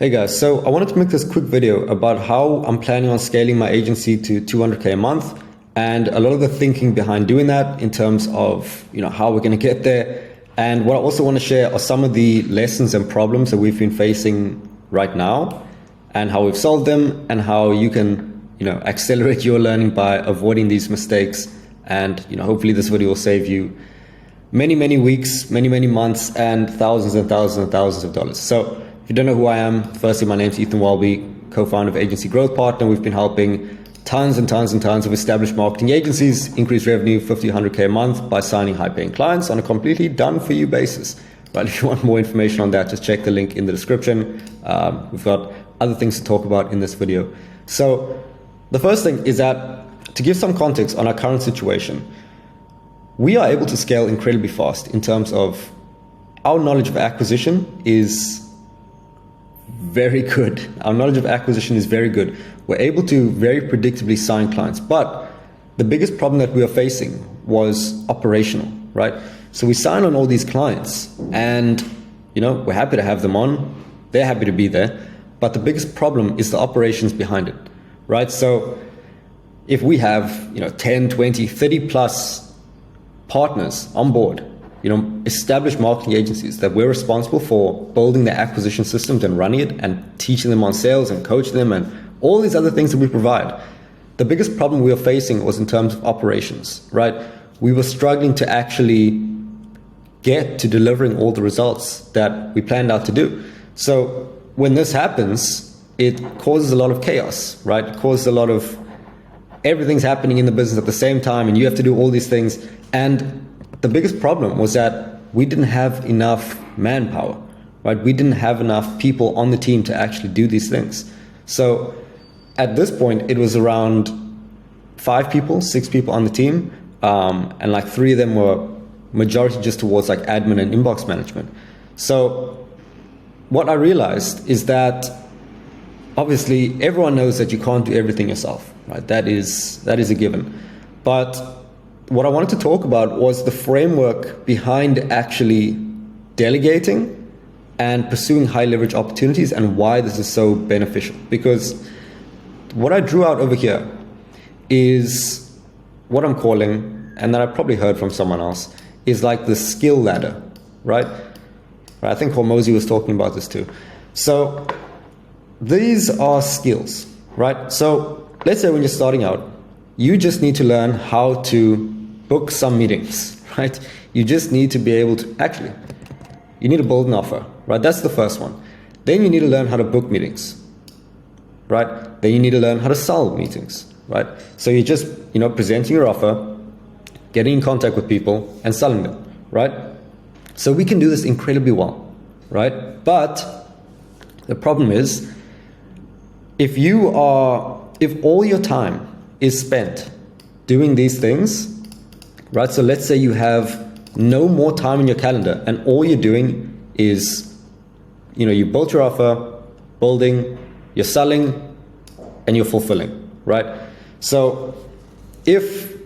Hey guys, so I wanted to make this quick video about how I'm planning on scaling my agency to 200K a month and a lot of the thinking behind doing that in terms of, how we're going to get there. And what I also want to share are some of the lessons and problems that we've been facing right now and how we've solved them and how you can, accelerate your learning by avoiding these mistakes. And, hopefully this video will save you many, many weeks, many, many months, and thousands of dollars. So if you don't know who I am, firstly, my name is Ethan Welby, co-founder of Agency Growth Partner. We've been helping tons of established marketing agencies increase revenue 50, 100K a month by signing high-paying clients on a completely done-for-you basis. Right? If you want more information on that, just check the link in the description. We've got other things to talk about in this video. So the first thing is that to give some context on our current situation, we are able to scale incredibly fast in terms of our knowledge of acquisition is very good. Our knowledge of acquisition is very good. We're able to very predictably sign clients, but the biggest problem that we are facing was operational, right? So we sign on all these clients and, we're happy to have them on. They're happy to be there. But the biggest problem is the operations behind it, right? So if we have, 10, 20, 30 plus partners on board, established marketing agencies that we're responsible for building their acquisition systems and running it and teaching them on sales and coaching them and all these other things that we provide. The biggest problem we were facing was in terms of operations, right? We were struggling to actually get to delivering all the results that we planned out to do. So when this happens, it causes a lot of chaos, right? It causes a lot of everything's happening in the business at the same time and you have to do all these things. And the biggest problem was that we didn't have enough manpower, right? We didn't have enough people on the team to actually do these things. So at this point, it was around 6 people on the team, and like 3 of them were majority just towards like admin and inbox management. So what I realized is that obviously everyone knows that you can't do everything yourself, right? That is a given. But what I wanted to talk about was the framework behind actually delegating and pursuing high leverage opportunities and why this is so beneficial. Because what I drew out over here is what I'm calling, and that I probably heard from someone else, is like the skill ladder, right? I think Hormozy was talking about this too. So these are skills, right? So let's say when you're starting out, you just need to learn how to book some meetings, right? You just need to be able to, you need to build an offer, right? That's the first one. Then you need to learn how to book meetings, right? Then you need to learn how to sell meetings, right? So you're just, presenting your offer, getting in contact with people and selling them, right? So we can do this incredibly well, right? But the problem is, if all your time is spent doing these things, right? So let's say you have no more time in your calendar and all you're doing is, you built your offer, building, you're selling, and you're fulfilling, right? So if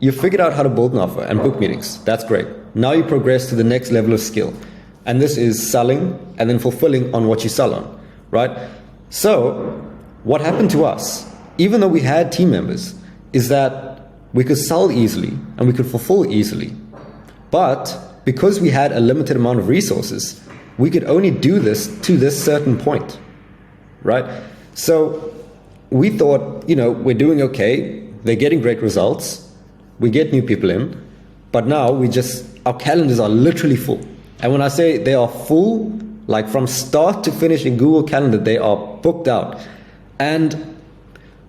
you figured out how to build an offer and book meetings, that's great. Now you progress to the next level of skill. And this is selling and then fulfilling on what you sell on, right? So what happened to us, even though we had team members, is that we could sell easily and we could fulfill easily. But because we had a limited amount of resources, we could only do this to this certain point, right? So we thought, we're doing okay. They're getting great results. We get new people in. But now our calendars are literally full. And when I say they are full, like from start to finish in Google Calendar, they are booked out. And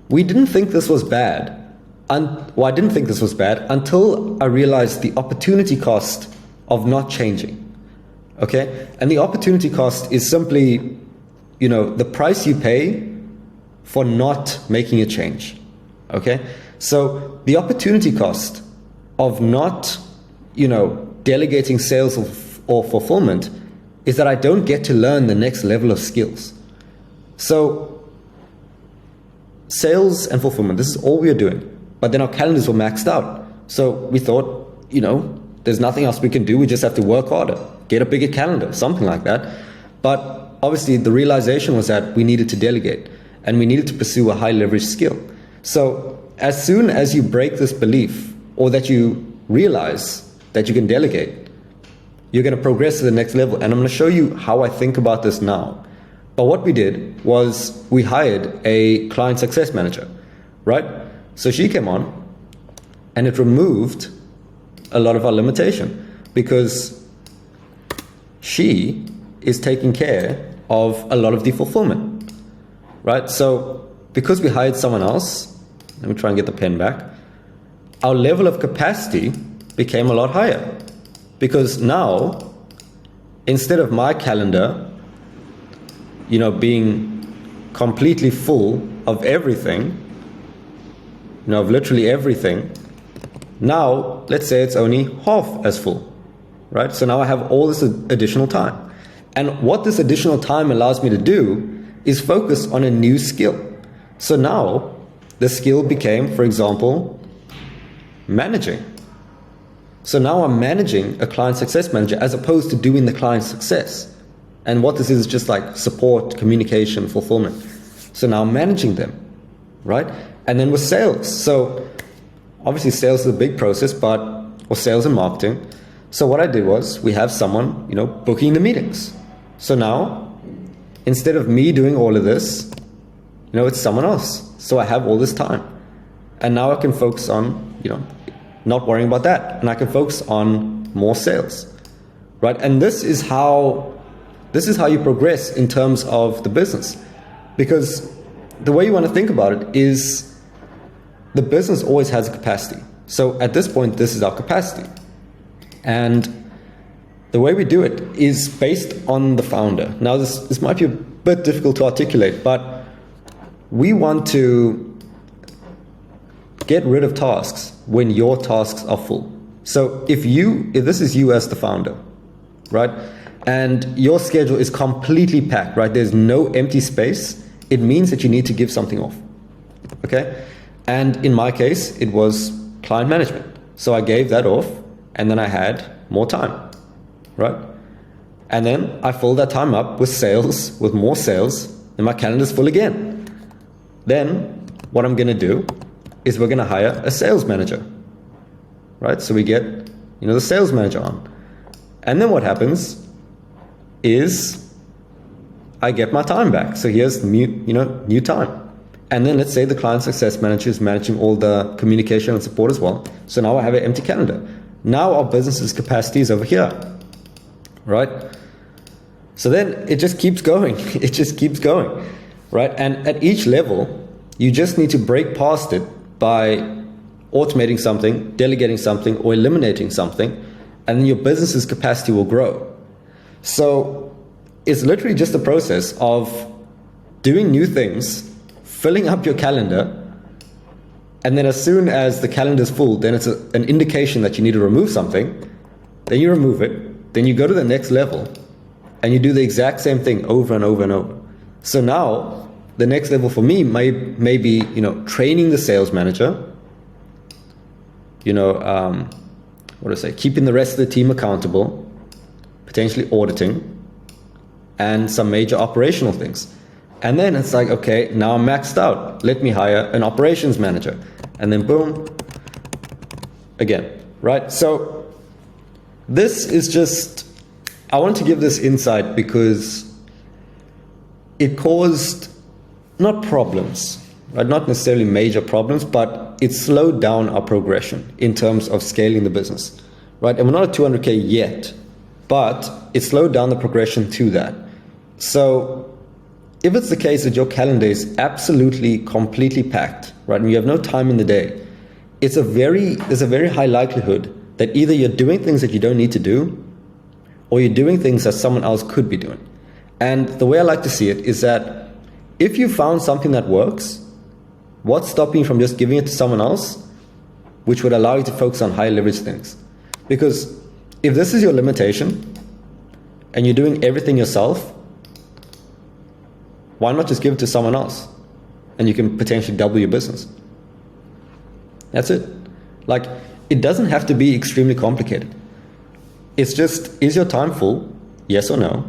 we didn't think this was bad. I didn't think this was bad until I realized the opportunity cost of not changing. Okay? And the opportunity cost is simply, the price you pay for not making a change. Okay? So the opportunity cost of not, delegating sales or fulfillment is that I don't get to learn the next level of skills. So sales and fulfillment, this is all we are doing. But then our calendars were maxed out. So we thought, there's nothing else we can do. We just have to work harder, get a bigger calendar, something like that. But obviously the realization was that we needed to delegate and we needed to pursue a high leverage skill. So as soon as you break this belief, or that you realize that you can delegate, you're going to progress to the next level. And I'm going to show you how I think about this now. But what we did was we hired a client success manager, right? So she came on and it removed a lot of our limitation, because she is taking care of a lot of the fulfillment, right? So because we hired someone else, let me try and get the pen back, our level of capacity became a lot higher, because now, instead of my calendar, being completely full of everything, of literally everything, now let's say it's only half as full, right? So now I have all this additional time. And what this additional time allows me to do is focus on a new skill. So now the skill became, for example, managing. So now I'm managing a client success manager as opposed to doing the client success. And what this is just like support, communication, fulfillment. So now I'm managing them, right? And then with sales. So obviously sales is a big process, or sales and marketing. So what I did was we have someone, booking the meetings. So now, instead of me doing all of this, it's someone else. So I have all this time. And now I can focus on, not worrying about that. And I can focus on more sales, right? And this is how you progress in terms of the business. Because the way you want to think about it is the business always has a capacity. So at this point, this is our capacity. And the way we do it is based on the founder. Now, this might be a bit difficult to articulate, but we want to get rid of tasks when your tasks are full. So if this is you as the founder, right, and your schedule is completely packed, right, there's no empty space, it means that you need to give something off, okay? And in my case, it was client management. So I gave that off, and then I had more time, right? And then I filled that time up with sales, with more sales, and my calendar's full again. Then what I'm going to do is we're going to hire a sales manager, right? So we get, the sales manager on. And then what happens is I get my time back. So here's new time. And then let's say the client success manager is managing all the communication and support as well. So now I have an empty calendar. Now our business's capacity is over here, right? So then it just keeps going. It just keeps going, right? And at each level, you just need to break past it by automating something, delegating something, or eliminating something, and then your business's capacity will grow. So it's literally just a process of doing new things, filling up your calendar, and then as soon as the calendar is full, then it's an indication that you need to remove something. Then you remove it. Then you go to the next level, and you do the exact same thing over and over and over. So now the next level for me may be, training the sales manager, keeping the rest of the team accountable, potentially auditing, and some major operational things. And then it's like, okay, now I'm maxed out. Let me hire an operations manager. And then boom, again, right? So this is just, I want to give this insight because it caused not problems, right? Not necessarily major problems, but it slowed down our progression in terms of scaling the business, right? And we're not at 200K yet, but it slowed down the progression to that. So if it's the case that your calendar is absolutely, completely packed, right, and you have no time in the day, there's a very high likelihood that either you're doing things that you don't need to do, or you're doing things that someone else could be doing. And the way I like to see it is that if you found something that works, what's stopping you from just giving it to someone else, which would allow you to focus on high leverage things? Because if this is your limitation and you're doing everything yourself, why not just give it to someone else? And you can potentially double your business. That's it. Like, it doesn't have to be extremely complicated. It's just, is your time full? Yes or no?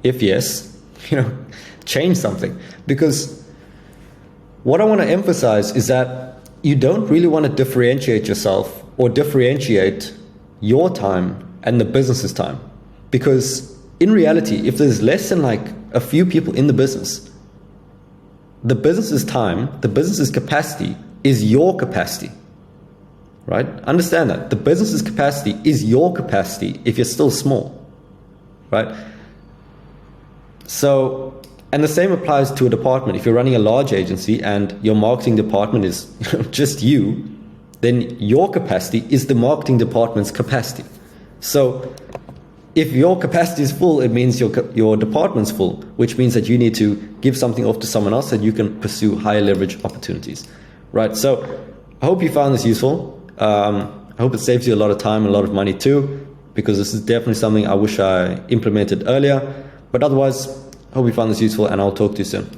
If yes, change something. Because what I want to emphasize is that you don't really want to differentiate yourself or differentiate your time and the business's time. Because in reality, if there's less than like a few people in the business, the business's time, the business's capacity is your capacity, right? Understand that. The business's capacity is your capacity if you're still small, right? So, and the same applies to a department. If you're running a large agency and your marketing department is just you, then your capacity is the marketing department's capacity. So if your capacity is full, it means your department's full, which means that you need to give something off to someone else that you can pursue higher leverage opportunities, right? So I hope you found this useful. I hope it saves you a lot of time and a lot of money too, because this is definitely something I wish I implemented earlier. But otherwise, I hope you found this useful, and I'll talk to you soon.